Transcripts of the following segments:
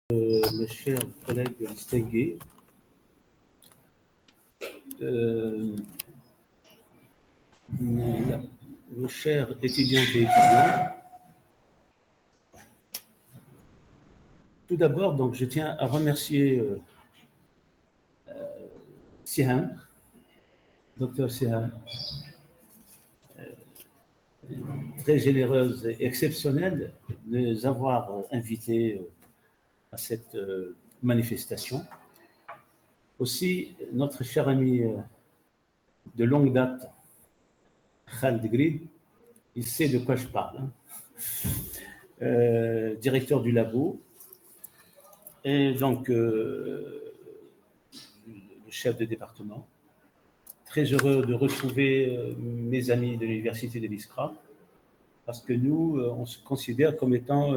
Mes chers collègues distingués, mes chers étudiantes et étudiants, tout d'abord, donc, je tiens à remercier Siham, Dr Siham, très généreuse et exceptionnelle, de nous avoir invités à cette manifestation. Aussi, notre cher ami de longue date, Khaled Grid, il sait de quoi je parle, directeur du labo, et donc le chef de département. Très heureux de retrouver mes amis de l'université de l'ISCRA, parce que nous, on se considère comme étant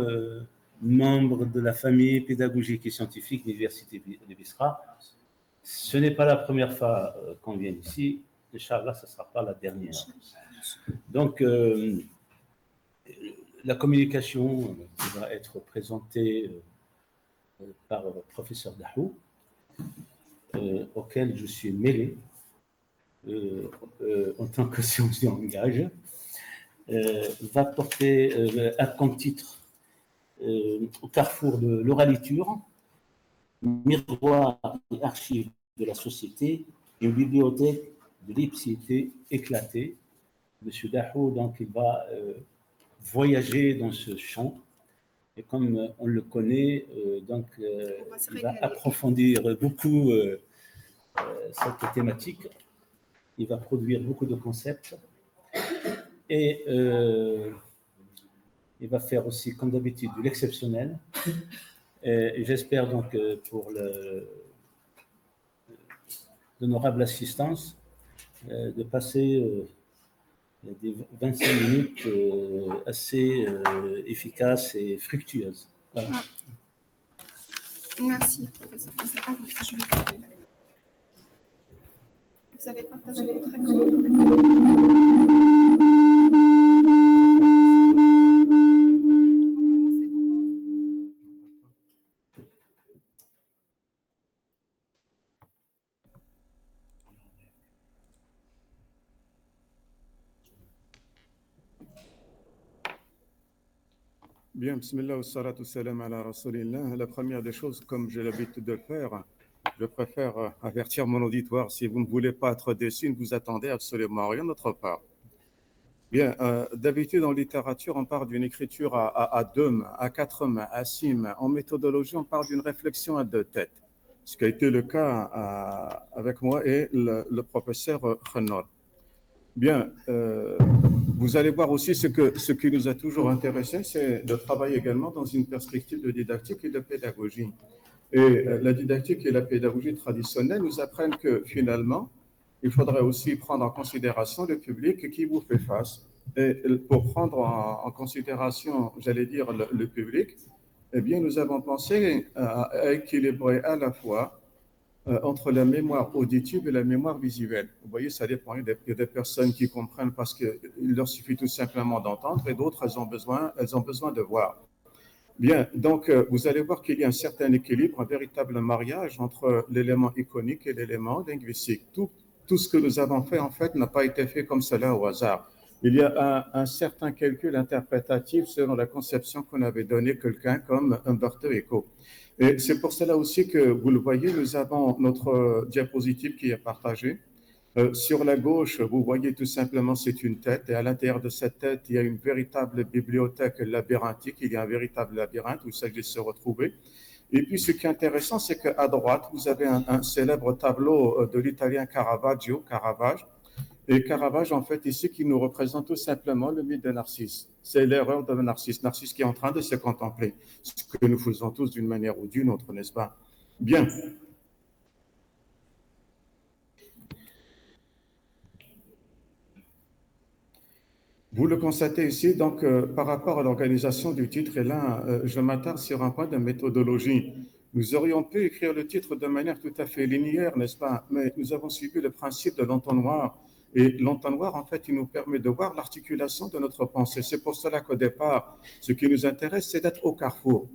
membres de la famille pédagogique et scientifique de l'université de l'ISCRA. Ce n'est pas la première fois qu'on vient ici. Inch'Allah, ce ne sera pas la dernière. Donc, la communication va être présentée par le professeur Dahou, auquel je suis mêlé en tant que science du langage, va porter comme titre au carrefour de l'oraliture, miroir et archives de la société, une bibliothèque de l'ipséité éclatée. Monsieur Dahou, donc, il va voyager dans ce champ, et comme on le connaît, donc, il va approfondir beaucoup cette thématique. Il va produire beaucoup de concepts, et il va faire aussi, comme d'habitude, de l'exceptionnel. Et j'espère donc pour l'honorable assistance de passer des 25 minutes assez efficaces et fructueuses. Voilà. Merci, professeur. Vous avez partagé votre Bien, bismillah wa salatu salam ala rasulillah. La première des choses, comme j'ai l'habitude de le faire, je préfère avertir mon auditoire, si vous ne voulez pas être déçu, ne vous attendez absolument rien de notre part. Bien, d'habitude en littérature, on parle d'une écriture à deux mains, à quatre mains, à six mains. En méthodologie, on parle d'une réflexion à deux têtes, ce qui a été le cas avec moi et le professeur Khenor. Bien, vous allez voir aussi ce qui nous a toujours intéressé, c'est de travailler également dans une perspective de didactique et de pédagogie. Et la didactique et la pédagogie traditionnelle nous apprennent que finalement, il faudrait aussi prendre en considération le public qui vous fait face. Et pour prendre en considération, j'allais dire, le public, eh bien, nous avons pensé à équilibrer à la fois entre la mémoire auditive et la mémoire visuelle. Vous voyez, ça dépend. Il y a des personnes qui comprennent parce qu'il leur suffit tout simplement d'entendre, et d'autres, elles ont besoin de voir. Bien, donc vous allez voir qu'il y a un certain équilibre, un véritable mariage entre l'élément iconique et l'élément linguistique. Tout ce que nous avons fait, en fait, n'a pas été fait comme cela au hasard. Il y a un certain calcul interprétatif selon la conception qu'on avait donnée quelqu'un comme Umberto Eco. Et c'est pour cela aussi que, vous le voyez, nous avons notre diapositive qui est partagée. Sur la gauche, vous voyez tout simplement, c'est une tête, et à l'intérieur de cette tête, il y a une véritable bibliothèque labyrinthique, il y a un véritable labyrinthe où il s'agit de se retrouver. Et puis, ce qui est intéressant, c'est qu'à droite, vous avez un célèbre tableau de l'italien Caravage. Et Caravage, en fait, ici, qui nous représente tout simplement le mythe de Narcisse. C'est l'erreur de Narcisse. Narcisse qui est en train de se contempler, ce que nous faisons tous d'une manière ou d'une autre, n'est-ce pas? Bien. Vous le constatez ici, donc, par rapport à l'organisation du titre, et là, je m'attarde sur un point de méthodologie. Nous aurions pu écrire le titre de manière tout à fait linéaire, n'est-ce pas? Mais nous avons suivi le principe de l'entonnoir. Et l'entonnoir, en fait, il nous permet de voir l'articulation de notre pensée. C'est pour cela qu'au départ, ce qui nous intéresse, c'est d'être au carrefour.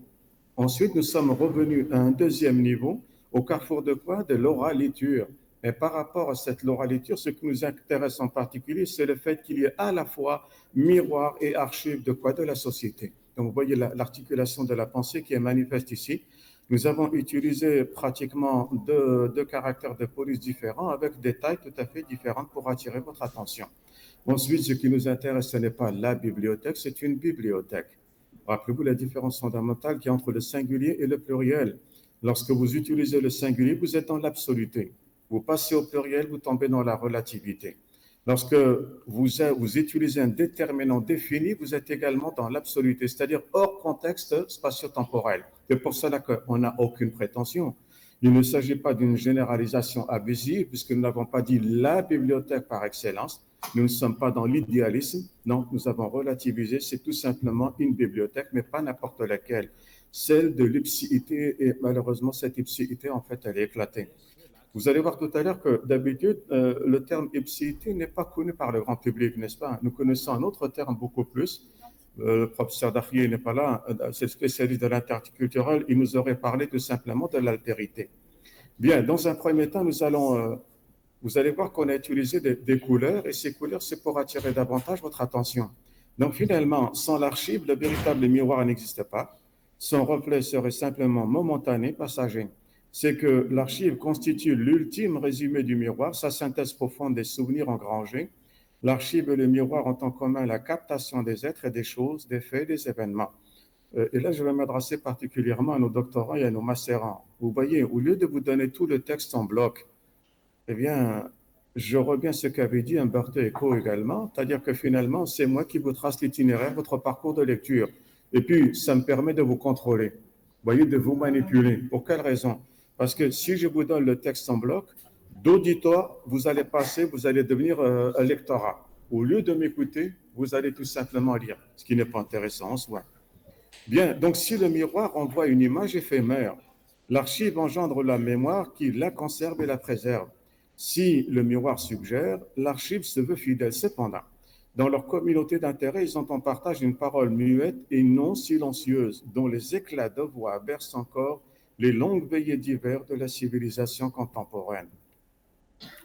Ensuite, nous sommes revenus à un deuxième niveau, au carrefour de quoi? De l'oraliture. Et par rapport à cette oraliture, ce qui nous intéresse en particulier, c'est le fait qu'il y ait à la fois miroir et archive de quoi? De la société. Donc, vous voyez l'articulation de la pensée qui est manifeste ici. Nous avons utilisé pratiquement deux caractères de police différents avec des tailles tout à fait différentes pour attirer votre attention. Ensuite, ce qui nous intéresse, ce n'est pas la bibliothèque, c'est une bibliothèque. Rappelez-vous la différence fondamentale qu'il y a entre le singulier et le pluriel. Lorsque vous utilisez le singulier, vous êtes dans l'absoluté. Vous passez au pluriel, vous tombez dans la relativité. Lorsque vous utilisez un déterminant défini, vous êtes également dans l'absoluté, c'est-à-dire hors contexte spatio-temporel. C'est pour cela qu'on n'a aucune prétention. Il ne s'agit pas d'une généralisation abusive, puisque nous n'avons pas dit la bibliothèque par excellence. Nous ne sommes pas dans l'idéalisme. Non, nous avons relativisé. C'est tout simplement une bibliothèque, mais pas n'importe laquelle. Celle de l'ipséité, et malheureusement, cette ipséité, en fait, elle est éclatée. Vous allez voir tout à l'heure que d'habitude, le terme ipséité n'est pas connu par le grand public, n'est-ce pas? Nous connaissons un autre terme beaucoup plus. Le professeur Dakhlié n'est pas là, c'est le spécialiste de l'interculturel. Il nous aurait parlé tout simplement de l'altérité. Bien, dans un premier temps, vous allez voir qu'on a utilisé des couleurs, et ces couleurs, c'est pour attirer davantage votre attention. Donc finalement, sans l'archive, le véritable miroir n'existe pas. Son reflet serait simplement momentané, passager. C'est que l'archive constitue l'ultime résumé du miroir, sa synthèse profonde des souvenirs engrangés. L'archive et le miroir ont en commun la captation des êtres et des choses, des faits, des événements. Et là, je vais m'adresser particulièrement à nos doctorants et à nos macérants. Vous voyez, au lieu de vous donner tout le texte en bloc, eh bien, je reviens à ce qu'avait dit Umberto Eco également, c'est-à-dire que finalement, c'est moi qui vous trace l'itinéraire, votre parcours de lecture. Et puis, ça me permet de vous contrôler, vous voyez, de vous manipuler. Pour quelle raison? Parce que si je vous donne le texte en bloc, d'auditoire, vous allez devenir un lectorat. Au lieu de m'écouter, vous allez tout simplement lire, ce qui n'est pas intéressant en soi. Bien, donc si le miroir envoie une image éphémère, l'archive engendre la mémoire qui la conserve et la préserve. Si le miroir suggère, l'archive se veut fidèle. Cependant, dans leur communauté d'intérêt, ils ont en partage une parole muette et non silencieuse, dont les éclats de voix bercent encore les longues veillées d'hiver de la civilisation contemporaine.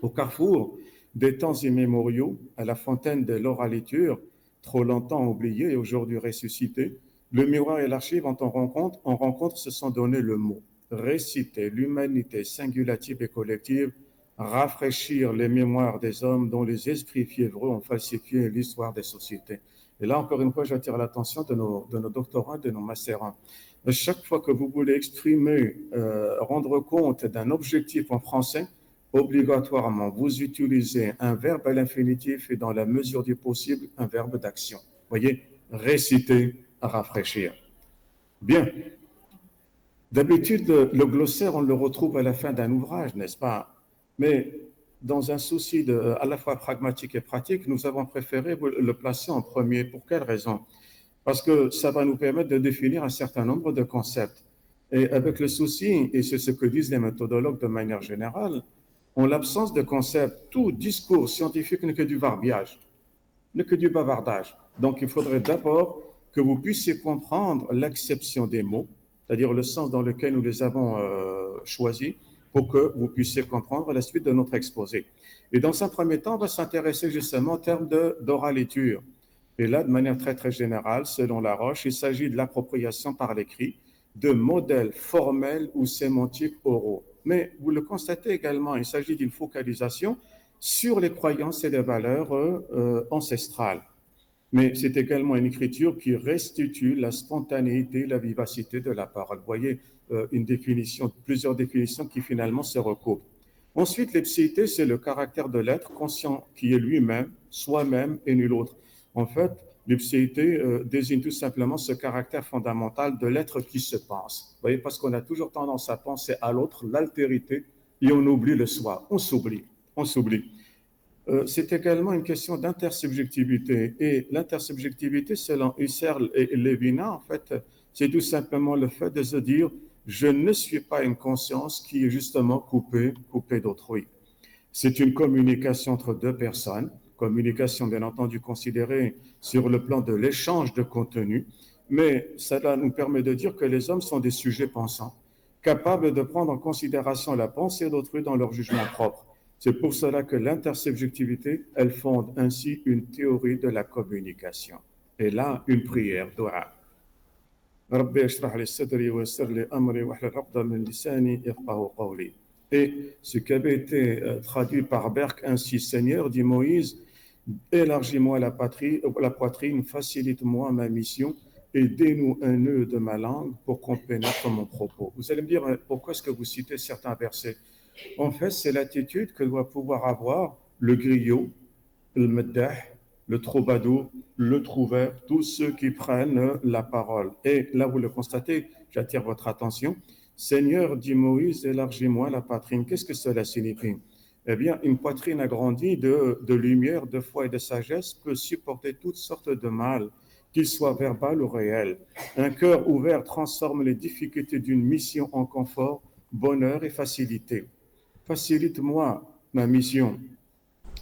Au carrefour des temps immémoriaux, à la fontaine de l'oraliture, trop longtemps oubliée et aujourd'hui ressuscitée, le miroir et l'archive en rencontre se sont donné le mot. Réciter l'humanité singulative et collective, rafraîchir les mémoires des hommes dont les esprits fiévreux ont falsifié l'histoire des sociétés. Et là, encore une fois, j'attire l'attention de nos doctorants, de nos macérants. Chaque fois que vous voulez exprimer, rendre compte d'un objectif en français, obligatoirement, vous utilisez un verbe à l'infinitif et dans la mesure du possible, un verbe d'action. Vous voyez, réciter, rafraîchir. Bien. D'habitude, le glossaire, on le retrouve à la fin d'un ouvrage, n'est-ce pas? Mais dans un souci à la fois pragmatique et pratique, nous avons préféré le placer en premier. Pour quelle raison? Parce que ça va nous permettre de définir un certain nombre de concepts. Et avec le souci, et c'est ce que disent les méthodologues de manière générale, en l'absence de concepts, tout discours scientifique n'est que du verbiage, n'est que du bavardage. Donc, il faudrait d'abord que vous puissiez comprendre l'acception des mots, c'est-à-dire le sens dans lequel nous les avons choisis, pour que vous puissiez comprendre la suite de notre exposé. Et dans un premier temps, on va s'intéresser justement en termes d'oraliture. Et là, de manière très, très générale, selon Laroche, il s'agit de l'appropriation par l'écrit de modèles formels ou sémantiques oraux. Mais vous le constatez également, il s'agit d'une focalisation sur les croyances et les valeurs ancestrales. Mais c'est également une écriture qui restitue la spontanéité, la vivacité de la parole. Vous voyez, plusieurs définitions qui finalement se recoupent. Ensuite, l'ipséité, c'est le caractère de l'être conscient qui est lui-même, soi-même et nul autre. En fait, l'ipséité désigne tout simplement ce caractère fondamental de l'être qui se pense. Vous voyez, parce qu'on a toujours tendance à penser à l'autre, l'altérité, et on oublie le soi. On s'oublie. C'est également une question d'intersubjectivité. Et l'intersubjectivité, selon Husserl et Lévinas, en fait, c'est tout simplement le fait de se dire « je ne suis pas une conscience qui est justement coupée d'autrui ». C'est une communication entre deux personnes, communication bien entendu considérée sur le plan de l'échange de contenu, mais cela nous permet de dire que les hommes sont des sujets pensants, capables de prendre en considération la pensée d'autrui dans leur jugement propre. C'est pour cela que l'intersubjectivité, elle fonde ainsi une théorie de la communication. Et là, une prière, dua. ربي اشرح لي صدري ويسر لي امري واحلل عقدة من لساني يفقهوا قولي. Et ce qui avait été traduit par Berck ainsi, Seigneur, dit Moïse, élargis-moi la poitrine, facilite-moi ma mission et dénoue un nœud de ma langue pour qu'on pénètre mon propos. Vous allez me dire, pourquoi est-ce que vous citez certains versets? En fait, c'est l'attitude que doit pouvoir avoir le griot, le meddah, le troubadour, le trouvère, tous ceux qui prennent la parole. Et là, vous le constatez, j'attire votre attention. Seigneur, dit Moïse, élargis-moi la poitrine. Qu'est-ce que cela signifie? Eh bien, une poitrine agrandie de lumière, de foi et de sagesse peut supporter toutes sortes de mal, qu'il soit verbal ou réel. Un cœur ouvert transforme les difficultés d'une mission en confort, bonheur et facilité. Facilite-moi ma mission.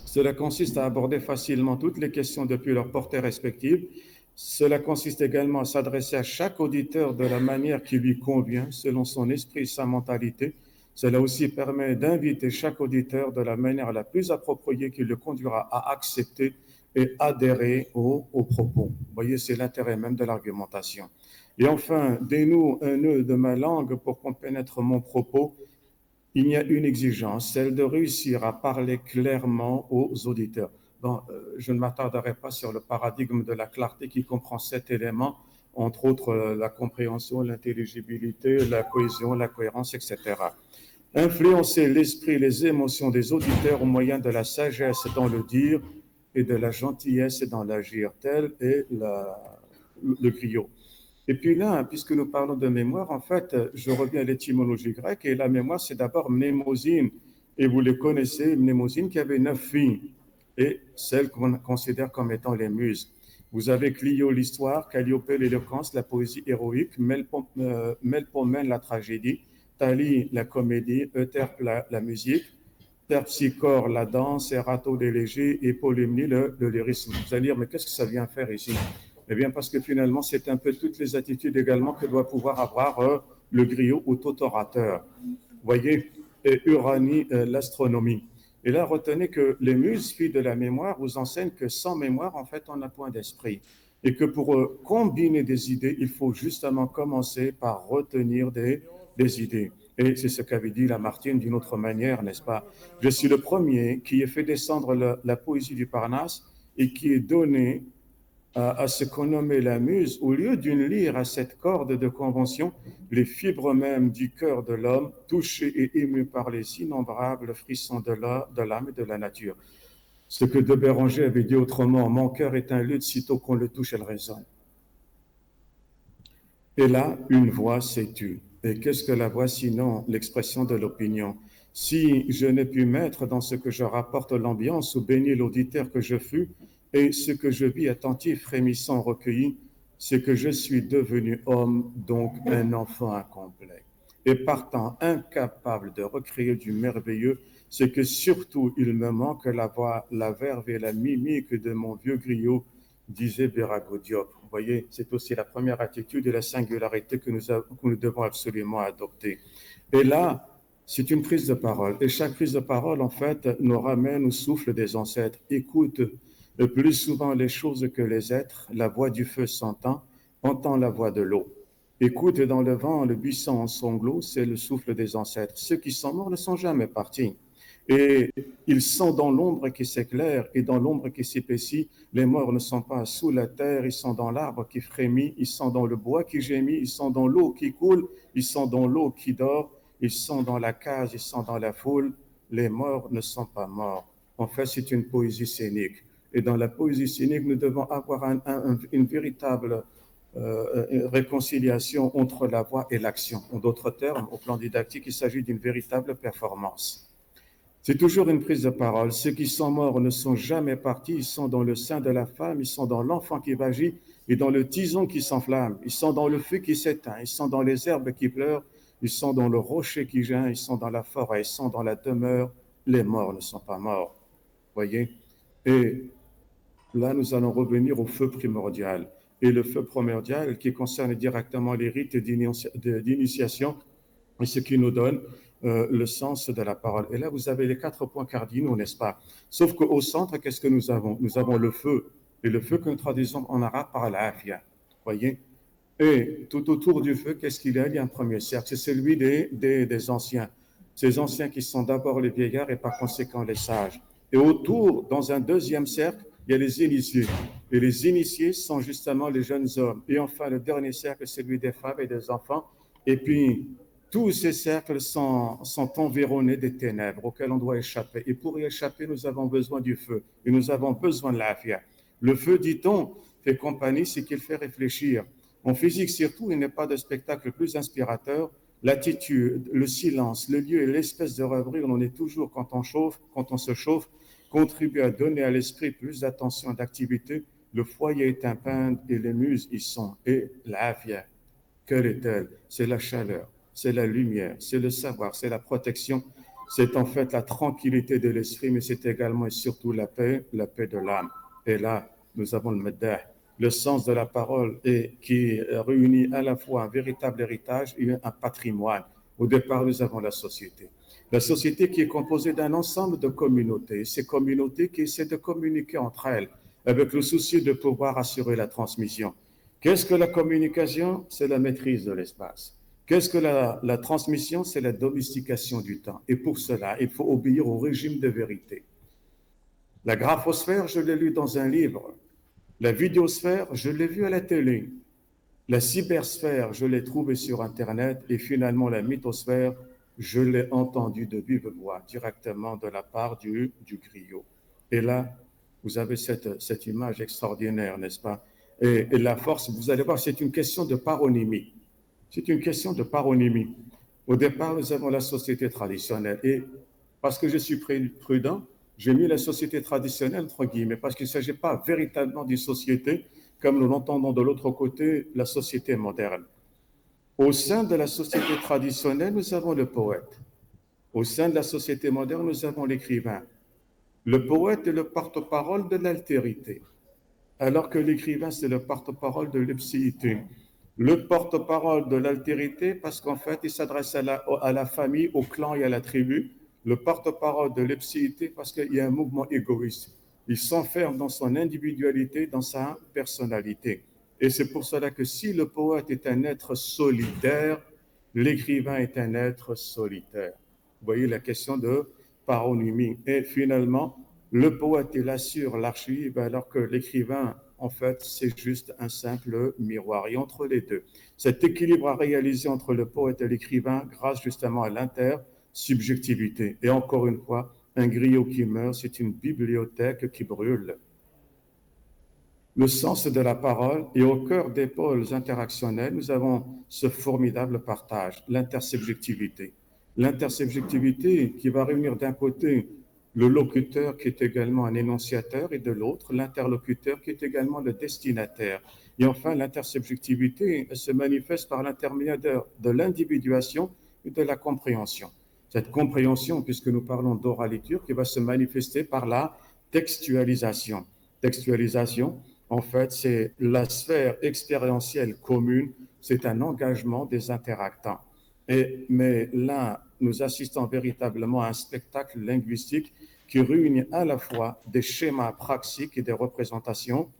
Cela consiste à aborder facilement toutes les questions depuis leur portée respective. Cela consiste également à s'adresser à chaque auditeur de la manière qui lui convient, selon son esprit et sa mentalité. Cela aussi permet d'inviter chaque auditeur de la manière la plus appropriée qui le conduira à accepter et adhérer aux propos. Vous voyez, c'est l'intérêt même de l'argumentation. Et enfin, dénoue un nœud de ma langue pour qu'on pénètre mon propos. Il y a une exigence, celle de réussir à parler clairement aux auditeurs. Bon, je ne m'attarderai pas sur le paradigme de la clarté qui comprend 7 éléments, entre autres la compréhension, l'intelligibilité, la cohésion, la cohérence, etc. Influencer l'esprit, les émotions des auditeurs au moyen de la sagesse dans le dire et de la gentillesse dans l'agir, tel est le griot. Et puis là, puisque nous parlons de mémoire, en fait, je reviens à l'étymologie grecque, et la mémoire, c'est d'abord mnémosine. Et vous les connaissez, mnémosine qui avait 9 filles, et celles qu'on considère comme étant les muses. Vous avez Clio, l'histoire, Calliope, l'éloquence, la poésie héroïque, Melpomène, la tragédie, Thalie, la comédie, Euterpe, la musique, Terpsichore, la danse, Erato, l'élégie, et Polymnie, le lyrisme. Vous allez dire, mais qu'est-ce que ça vient faire ici? Eh bien, parce que finalement, c'est un peu toutes les attitudes également que doit pouvoir avoir le griot ou tout orateur. Vous voyez, et Uranie, l'astronomie. Et là, retenez que les muses, filles de la mémoire, vous enseignent que sans mémoire, en fait, on n'a point d'esprit. Et que pour combiner des idées, il faut justement commencer par retenir des idées. Et c'est ce qu'avait dit Lamartine d'une autre manière, n'est-ce pas? Je suis le premier qui ait fait descendre la poésie du Parnasse et qui est donné à ce qu'on nommait la muse, au lieu d'une lyre à cette corde de convention, les fibres mêmes du cœur de l'homme, touchées et émues par les innombrables frissons de l'âme et de la nature. Ce que de Béranger avait dit autrement, mon cœur est un luth, sitôt qu'on le touche, elle résonne. Et là, une voix s'est tue. Et qu'est-ce que la voix sinon l'expression de l'opinion? Si je n'ai pu mettre dans ce que je rapporte l'ambiance ou bénir l'auditeur que je fus, et ce que je vis attentif, frémissant, recueilli, c'est que je suis devenu homme, donc un enfant incomplet. Et partant incapable de recréer du merveilleux, c'est que surtout il me manque la voix, la verve et la mimique de mon vieux griot, disait Bérago Diop. Vous voyez, c'est aussi la première attitude et la singularité que nous devons absolument adopter. Et là, c'est une prise de parole. Et chaque prise de parole, en fait, nous ramène au souffle des ancêtres. Écoute plus souvent les choses que les êtres, la voix du feu s'entend, entend la voix de l'eau. Écoute dans le vent, le buisson en sanglots, c'est le souffle des ancêtres. Ceux qui sont morts ne sont jamais partis. Et ils sont dans l'ombre qui s'éclaire et dans l'ombre qui s'épaissit. Les morts ne sont pas sous la terre, ils sont dans l'arbre qui frémit, ils sont dans le bois qui gémit, ils sont dans l'eau qui coule, ils sont dans l'eau qui dort, ils sont dans la case, ils sont dans la foule. Les morts ne sont pas morts. En fait, c'est une poésie scénique. Et dans la poésie scénique, nous devons avoir une véritable réconciliation entre la voix et l'action. En d'autres termes, au plan didactique, il s'agit d'une véritable performance. C'est toujours une prise de parole. Ceux qui sont morts ne sont jamais partis. Ils sont dans le sein de la femme, ils sont dans l'enfant qui vagit et dans le tison qui s'enflamme. Ils sont dans le feu qui s'éteint, ils sont dans les herbes qui pleurent, ils sont dans le rocher qui geint, ils sont dans la forêt, ils sont dans la demeure. Les morts ne sont pas morts. Voyez? Et là, nous allons revenir au feu primordial. et le feu primordial qui concerne directement les rites d'initiation et ce qui nous donne le sens de la parole. Et là, vous avez les 4 points cardinaux, n'est-ce pas? Sauf qu'au centre, qu'est-ce que nous avons? Nous avons le feu, et le feu que nous traduisons en arabe par l'afia, voyez? Et tout autour du feu, qu'est-ce qu'il y a? Il y a un premier cercle, c'est celui des anciens. Ces anciens qui sont d'abord les vieillards et par conséquent les sages. Et autour, dans un deuxième cercle, il y a les initiés. Et les initiés sont justement les jeunes hommes. Et enfin, le dernier cercle, c'est celui des femmes et des enfants. Et puis, tous ces cercles sont environnés des ténèbres auxquelles on doit échapper. Et pour y échapper, nous avons besoin du feu. Et nous avons besoin de l'afia. Le feu, dit-on, fait compagnie, c'est qu'il fait réfléchir. En physique surtout, il n'est pas de spectacle plus inspirateur. L'attitude, le silence, le lieu et l'espèce de rêverie, on en est toujours quand on se chauffe, contribue à donner à l'esprit plus d'attention et d'activité. Le foyer est un peintre et les muses y sont. Et l'afia, quelle est-elle? C'est la chaleur, c'est la lumière, c'est le savoir, c'est la protection. C'est en fait la tranquillité de l'esprit, mais c'est également et surtout la paix de l'âme. Et là, nous avons le meddah, le sens de la parole, et qui réunit à la fois un véritable héritage et un patrimoine. Au départ, nous avons la société. La société qui est composée d'un ensemble de communautés. Ces communautés qui essaient de communiquer entre elles avec le souci de pouvoir assurer la transmission. Qu'est-ce que la communication? C'est la maîtrise de l'espace. Qu'est-ce que la transmission? C'est la domestication du temps. Et pour cela, il faut obéir au régime de vérité. La graphosphère, je l'ai lu dans un livre. La vidéosphère, je l'ai vue à la télé. La cybersphère, je l'ai trouvée sur Internet. Et finalement, la mythosphère, je l'ai entendue de vive voix, directement de la part du griot. Et là, vous avez cette image extraordinaire, n'est-ce pas? Et la force, vous allez voir, c'est une question de paronymie. C'est une question de paronymie. Au départ, nous avons la société traditionnelle. Et parce que je suis prudent, j'ai mis la société traditionnelle entre guillemets, parce qu'il ne s'agit pas véritablement d'une société, comme nous l'entendons de l'autre côté, la société moderne. Au sein de la société traditionnelle, nous avons le poète. Au sein de la société moderne, nous avons l'écrivain. Le poète est le porte-parole de l'altérité, alors que l'écrivain, c'est le porte-parole de l'ipséité. Le porte-parole de l'altérité, parce qu'en fait, il s'adresse à la famille, au clan et à la tribu. Le porte-parole de l'ipséité, parce qu'il y a un mouvement égoïste. Il s'enferme dans son individualité, dans sa personnalité. Et c'est pour cela que si le poète est un être solidaire, l'écrivain est un être solitaire. Vous voyez la question de paronymie. Et finalement, le poète, il assure l'archive, alors que l'écrivain, en fait, c'est juste un simple miroir. Et entre les deux, cet équilibre à réaliser entre le poète et l'écrivain, grâce justement à l'intersubjectivité. Et encore une fois, un griot qui meurt, c'est une bibliothèque qui brûle. Le sens de la parole, et au cœur des pôles interactionnels, nous avons ce formidable partage, l'intersubjectivité. L'intersubjectivité qui va réunir d'un côté le locuteur qui est également un énonciateur et de l'autre l'interlocuteur qui est également le destinataire. Et enfin, l'intersubjectivité se manifeste par l'intermédiaire de l'individuation et de la compréhension. Cette compréhension, puisque nous parlons d'oraliture, qui va se manifester par la textualisation. Textualisation, en fait, c'est la sphère expérientielle commune, c'est un engagement des interactants. Mais là, nous assistons véritablement à un spectacle linguistique qui réunit à la fois des schémas praxiques et des représentations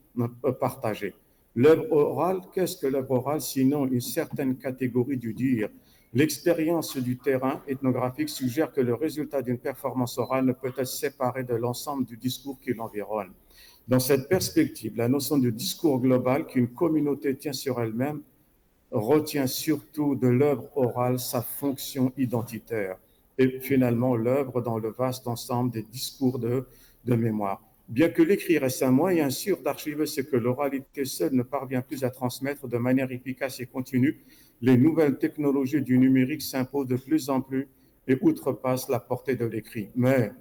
partagées. L'œuvre orale, qu'est-ce que l'œuvre orale sinon une certaine catégorie du dire? L'expérience du terrain ethnographique suggère que le résultat d'une performance orale ne peut être séparé de l'ensemble du discours qui l'environne. Dans cette perspective, la notion de discours global qu'une communauté tient sur elle-même retient surtout de l'œuvre orale sa fonction identitaire et finalement l'œuvre dans le vaste ensemble des discours de mémoire. Bien que l'écrit reste un moyen sûr d'archiver ce que l'oralité seule ne parvient plus à transmettre de manière efficace et continue, les nouvelles technologies du numérique s'imposent de plus en plus et outrepassent la portée de l'écrit. Mais,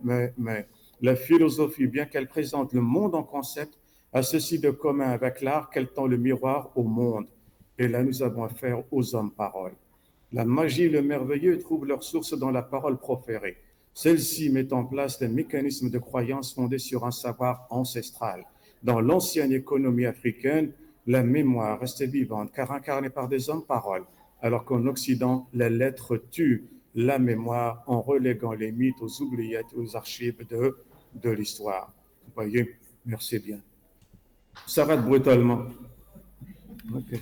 la philosophie, bien qu'elle présente le monde en concept, a ceci de commun avec l'art qu'elle tend le miroir au monde. Et là, nous avons affaire aux hommes-paroles. La magie et le merveilleux trouvent leur source dans la parole proférée. Celle-ci met en place des mécanismes de croyance fondés sur un savoir ancestral. Dans l'ancienne économie africaine, la mémoire reste vivante car incarnée par des hommes paroles, alors qu'en Occident, les lettres tuent la mémoire en reléguant les mythes aux oubliettes, aux archives de l'histoire. Vous voyez, merci bien. Ça s'arrête brutalement. Okay.